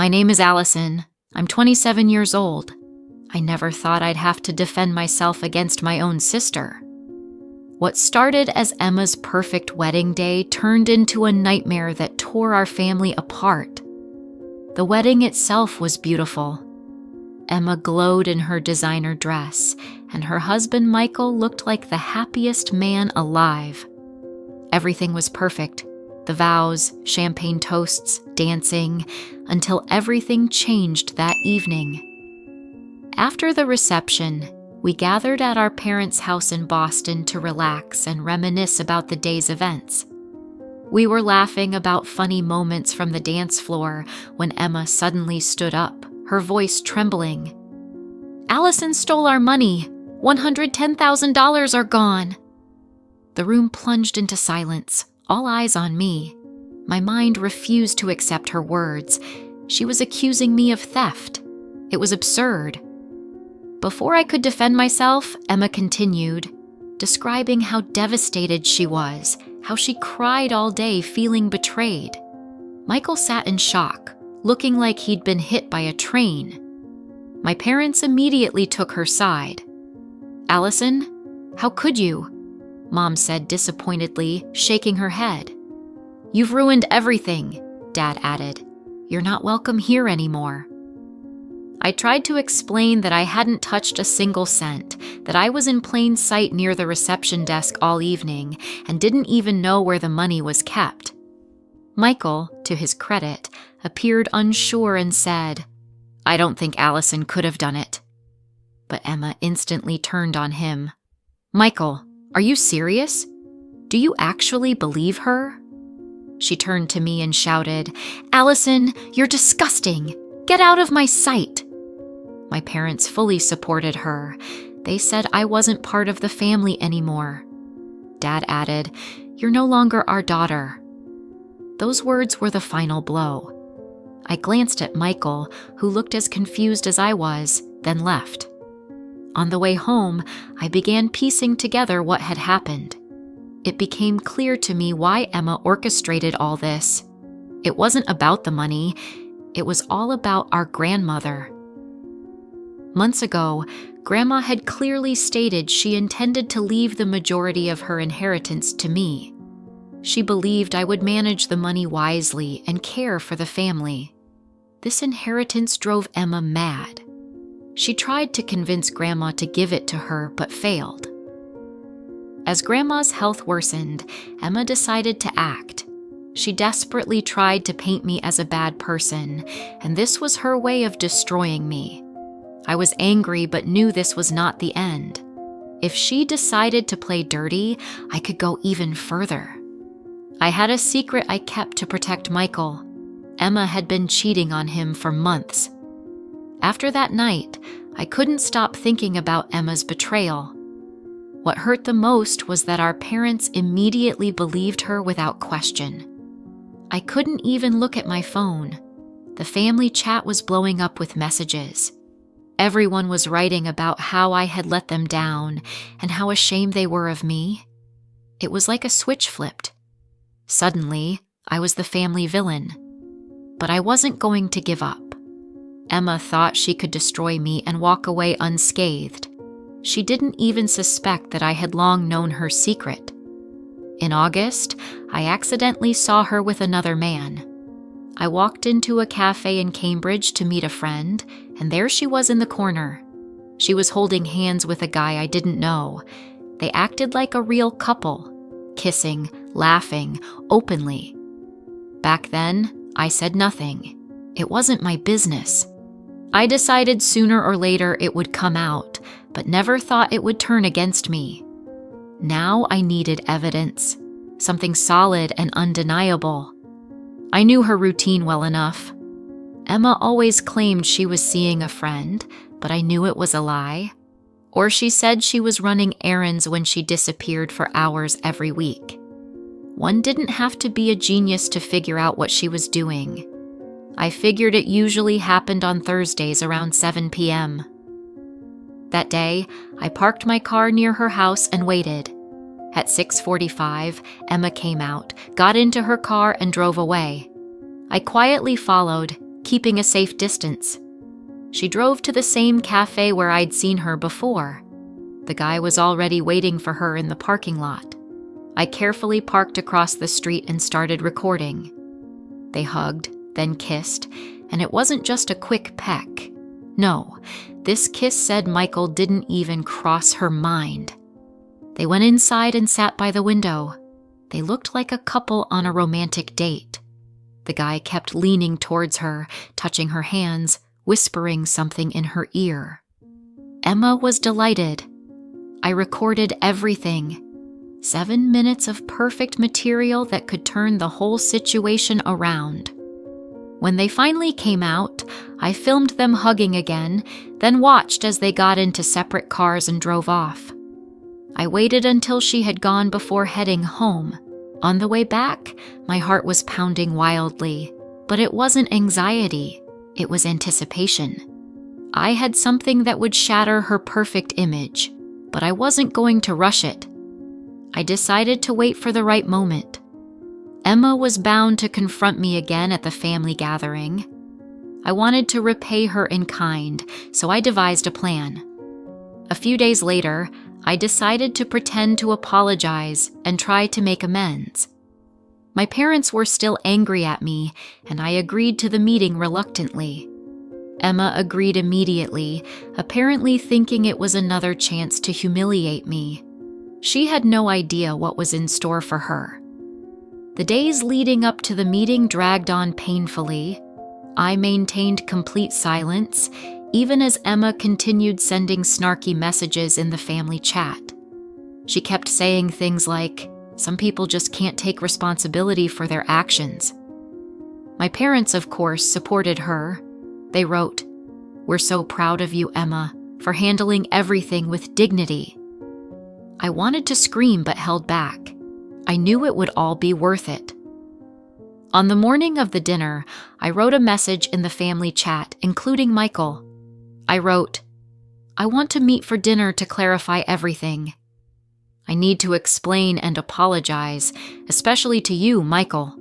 My name is Allison. I'm 27 years old. I never thought I'd have to defend myself against my own sister. What started as Emma's perfect wedding day turned into a nightmare that tore our family apart. The wedding itself was beautiful. Emma glowed in her designer dress, and her husband Michael looked like the happiest man alive. Everything was perfect. The vows, champagne toasts, dancing, until everything changed that evening. After the reception, we gathered at our parents' house in Boston to relax and reminisce about the day's events. We were laughing about funny moments from the dance floor when Emma suddenly stood up, her voice trembling. "Allison stole our money. $110,000 are gone." The room plunged into silence, all eyes on me. My mind refused to accept her words. She was accusing me of theft. It was absurd. Before I could defend myself, Emma continued, describing how devastated she was, how she cried all day feeling betrayed. Michael sat in shock, looking like he'd been hit by a train. My parents immediately took her side. "Allison, how could you?" Mom said disappointedly, shaking her head. "You've ruined everything," Dad added. "You're not welcome here anymore." I tried to explain that I hadn't touched a single cent, that I was in plain sight near the reception desk all evening and didn't even know where the money was kept. Michael, to his credit, appeared unsure and said, "I don't think Allison could have done it." But Emma instantly turned on him. "Michael, are you serious? Do you actually believe her?" She turned to me and shouted, "Allison, you're disgusting! Get out of my sight!" My parents fully supported her. They said I wasn't part of the family anymore. Dad added, "You're no longer our daughter." Those words were the final blow. I glanced at Michael, who looked as confused as I was, then left. On the way home, I began piecing together what had happened. It became clear to me why Emma orchestrated all this. It wasn't about the money. It was all about our grandmother. Months ago, Grandma had clearly stated she intended to leave the majority of her inheritance to me. She believed I would manage the money wisely and care for the family. This inheritance drove Emma mad. She tried to convince Grandma to give it to her, but failed. As Grandma's health worsened, Emma decided to act. She desperately tried to paint me as a bad person, and this was her way of destroying me. I was angry but knew this was not the end. If she decided to play dirty, I could go even further. I had a secret I kept to protect Michael. Emma had been cheating on him for months. After that night, I couldn't stop thinking about Emma's betrayal. What hurt the most was that our parents immediately believed her without question. I couldn't even look at my phone. The family chat was blowing up with messages. Everyone was writing about how I had let them down and how ashamed they were of me. It was like a switch flipped. Suddenly, I was the family villain. But I wasn't going to give up. Emma thought she could destroy me and walk away unscathed. She didn't even suspect that I had long known her secret. In August, I accidentally saw her with another man. I walked into a cafe in Cambridge to meet a friend, and there she was in the corner. She was holding hands with a guy I didn't know. They acted like a real couple, kissing, laughing, openly. Back then, I said nothing. It wasn't my business. I decided sooner or later it would come out, but never thought it would turn against me. Now I needed evidence, something solid and undeniable. I knew her routine well enough. Emma always claimed she was seeing a friend, but I knew it was a lie. Or she said she was running errands when she disappeared for hours every week. One didn't have to be a genius to figure out what she was doing. I figured it usually happened on Thursdays around 7 p.m. That day, I parked my car near her house and waited. At 6:45, Emma came out, got into her car, and drove away. I quietly followed, keeping a safe distance. She drove to the same cafe where I'd seen her before. The guy was already waiting for her in the parking lot. I carefully parked across the street and started recording. They hugged, then kissed, and it wasn't just a quick peck. No, this kiss said Michael didn't even cross her mind. They went inside and sat by the window. They looked like a couple on a romantic date. The guy kept leaning towards her, touching her hands, whispering something in her ear. Emma was delighted. I recorded everything. 7 minutes of perfect material that could turn the whole situation around. When they finally came out, I filmed them hugging again, then watched as they got into separate cars and drove off. I waited until she had gone before heading home. On the way back, my heart was pounding wildly, but it wasn't anxiety, it was anticipation. I had something that would shatter her perfect image, but I wasn't going to rush it. I decided to wait for the right moment. Emma was bound to confront me again at the family gathering. I wanted to repay her in kind, so I devised a plan. A few days later, I decided to pretend to apologize and try to make amends. My parents were still angry at me, and I agreed to the meeting reluctantly. Emma agreed immediately, apparently thinking it was another chance to humiliate me. She had no idea what was in store for her. The days leading up to the meeting dragged on painfully. I maintained complete silence, even as Emma continued sending snarky messages in the family chat. She kept saying things like, "Some people just can't take responsibility for their actions." My parents, of course, supported her. They wrote, "We're so proud of you, Emma, for handling everything with dignity." I wanted to scream but held back. I knew it would all be worth it. On the morning of the dinner, I wrote a message in the family chat, including Michael. I wrote, "I want to meet for dinner to clarify everything. I need to explain and apologize, especially to you, Michael."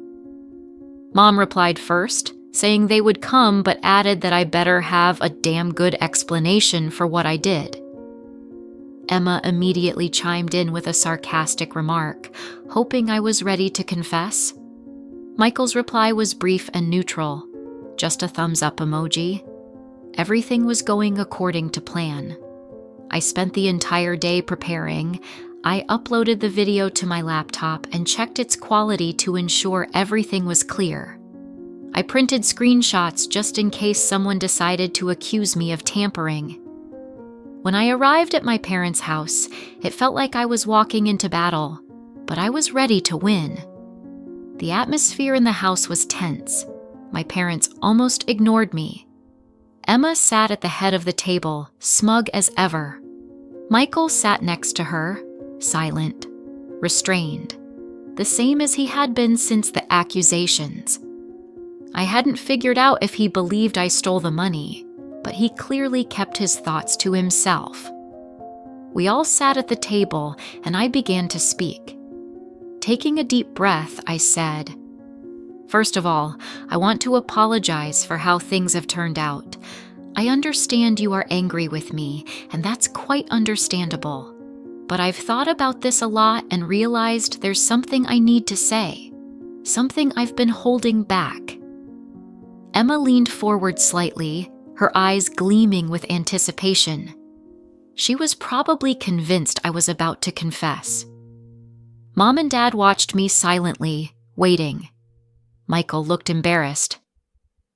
Mom replied first, saying they would come, but added that I better have a damn good explanation for what I did. Emma immediately chimed in with a sarcastic remark, hoping I was ready to confess. Michael's reply was brief and neutral, just a thumbs up emoji. Everything was going according to plan. I spent the entire day preparing. I uploaded the video to my laptop and checked its quality to ensure everything was clear. I printed screenshots just in case someone decided to accuse me of tampering. When I arrived at my parents' house, it felt like I was walking into battle, but I was ready to win. The atmosphere in the house was tense. My parents almost ignored me. Emma sat at the head of the table, smug as ever. Michael sat next to her, silent, restrained, the same as he had been since the accusations. I hadn't figured out if he believed I stole the money, but he clearly kept his thoughts to himself. We all sat at the table, and I began to speak. Taking a deep breath, I said, "First of all, I want to apologize for how things have turned out. I understand you are angry with me, and that's quite understandable. But I've thought about this a lot and realized there's something I need to say, something I've been holding back." Emma leaned forward slightly, her eyes gleaming with anticipation. She was probably convinced I was about to confess. Mom and Dad watched me silently, waiting. Michael looked embarrassed.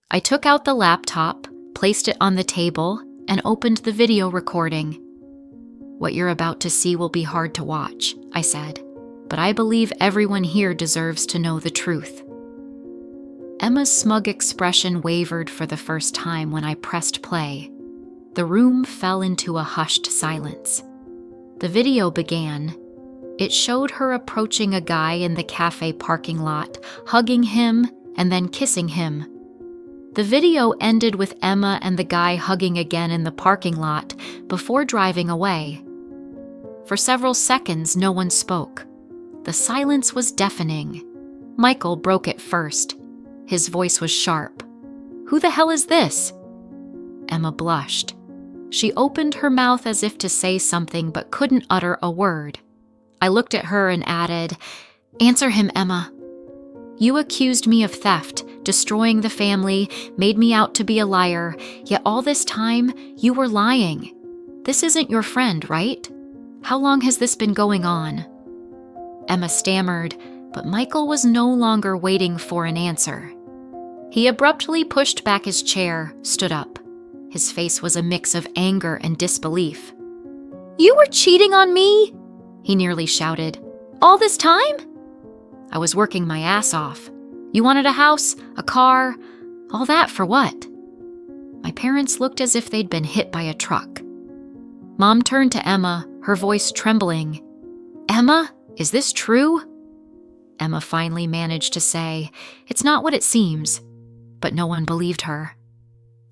I took out the laptop, placed it on the table, and opened the video recording. "What you're about to see will be hard to watch," I said, "but I believe everyone here deserves to know the truth." Emma's smug expression wavered for the first time when I pressed play. The room fell into a hushed silence. The video began. It showed her approaching a guy in the cafe parking lot, hugging him and then kissing him. The video ended with Emma and the guy hugging again in the parking lot before driving away. For several seconds, no one spoke. The silence was deafening. Michael broke it first. His voice was sharp. Who the hell is this?" Emma blushed. She opened her mouth as if to say something but couldn't utter a word. I looked at her and added, "Answer him, Emma. You accused me of theft, destroying the family, made me out to be a liar, yet all this time, you were lying. This isn't your friend, right? How long has this been going on?" Emma stammered, but Michael was no longer waiting for an answer. He abruptly pushed back his chair, stood up. His face was a mix of anger and disbelief. "You were cheating on me?" he nearly shouted. "All this time?" "I was working my ass off. You wanted a house, a car, all that for what?" My parents looked as if they'd been hit by a truck. Mom turned to Emma, her voice trembling. "Emma, is this true?" Emma finally managed to say, "It's not what it seems," but no one believed her.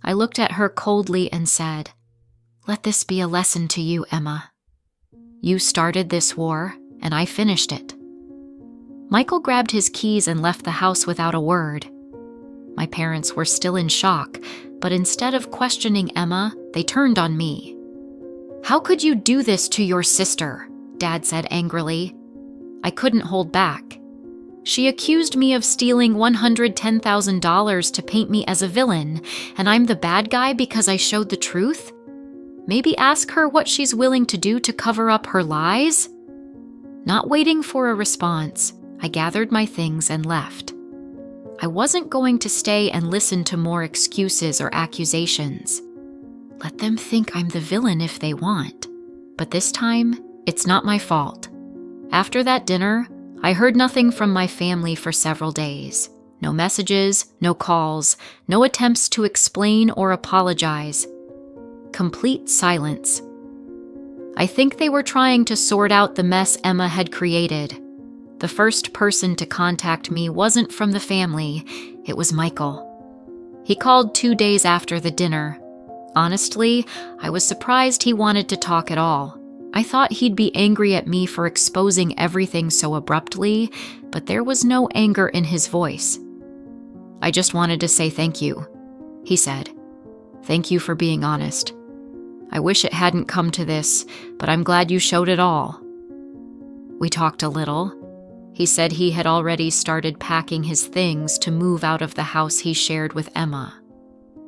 I looked at her coldly and said, "Let this be a lesson to you, Emma. You started this war, and I finished it." Michael grabbed his keys and left the house without a word. My parents were still in shock, but instead of questioning Emma, they turned on me. "How could you do this to your sister?" Dad said angrily. I couldn't hold back. "She accused me of stealing $110,000 to paint me as a villain, and I'm the bad guy because I showed the truth? Maybe ask her what she's willing to do to cover up her lies?" Not waiting for a response, I gathered my things and left. I wasn't going to stay and listen to more excuses or accusations. Let them think I'm the villain if they want, but this time, it's not my fault. After that dinner, I heard nothing from my family for several days. No messages, no calls, no attempts to explain or apologize. Complete silence. I think they were trying to sort out the mess Emma had created. The first person to contact me wasn't from the family, it was Michael. He called 2 days after the dinner. Honestly, I was surprised he wanted to talk at all. I thought he'd be angry at me for exposing everything so abruptly, but there was no anger in his voice. "I just wanted to say thank you," he said. "Thank you for being honest. I wish it hadn't come to this, but I'm glad you showed it all." We talked a little. He said he had already started packing his things to move out of the house he shared with Emma.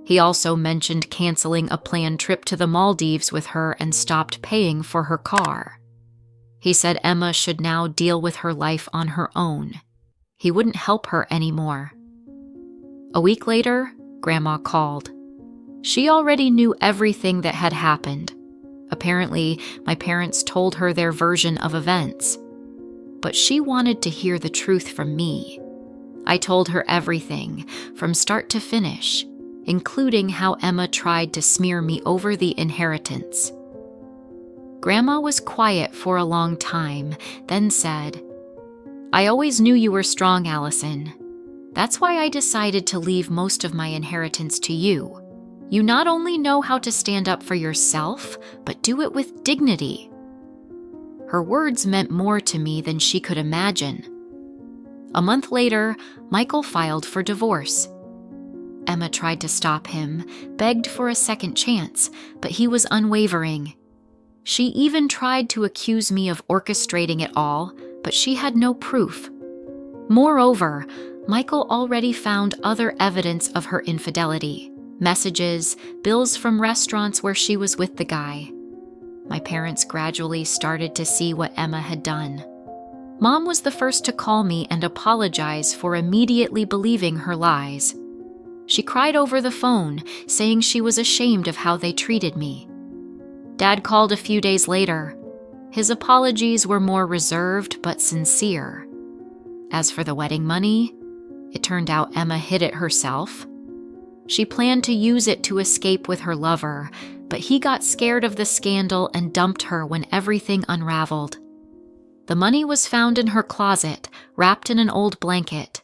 He also mentioned canceling a planned trip to the Maldives with her and stopped paying for her car. He said Emma should now deal with her life on her own. He wouldn't help her anymore. A week later, Grandma called. She already knew everything that had happened. Apparently, my parents told her their version of events. But she wanted to hear the truth from me. I told her everything, from start to finish, including how Emma tried to smear me over the inheritance. Grandma was quiet for a long time, then said, "I always knew you were strong, Allison. That's why I decided to leave most of my inheritance to you. You not only know how to stand up for yourself, but do it with dignity." Her words meant more to me than she could imagine. A month later, Michael filed for divorce. Emma tried to stop him, begged for a second chance, but he was unwavering. She even tried to accuse me of orchestrating it all, but she had no proof. Moreover, Michael already found other evidence of her infidelity: messages, bills from restaurants where she was with the guy. My parents gradually started to see what Emma had done. Mom was the first to call me and apologize for immediately believing her lies. She cried over the phone, saying she was ashamed of how they treated me. Dad called a few days later. His apologies were more reserved but sincere. As for the wedding money, it turned out Emma hid it herself. She planned to use it to escape with her lover, but he got scared of the scandal and dumped her when everything unraveled. The money was found in her closet, wrapped in an old blanket.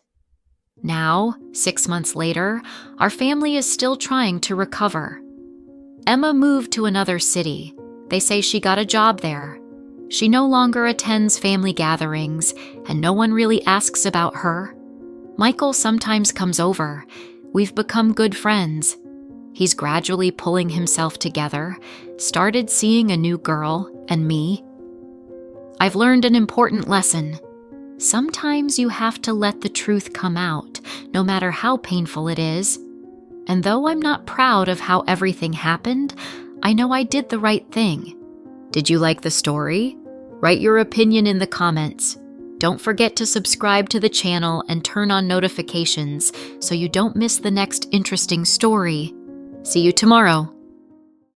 Now, 6 months later, our family is still trying to recover. Emma moved to another city. They say she got a job there. She no longer attends family gatherings, and no one really asks about her. Michael sometimes comes over. We've become good friends. He's gradually pulling himself together, started seeing a new girl and me. I've learned an important lesson. Sometimes you have to let the truth come out, no matter how painful it is. And though I'm not proud of how everything happened, I know I did the right thing. Did you like the story? Write your opinion in the comments. Don't forget to subscribe to the channel and turn on notifications so you don't miss the next interesting story. See you tomorrow.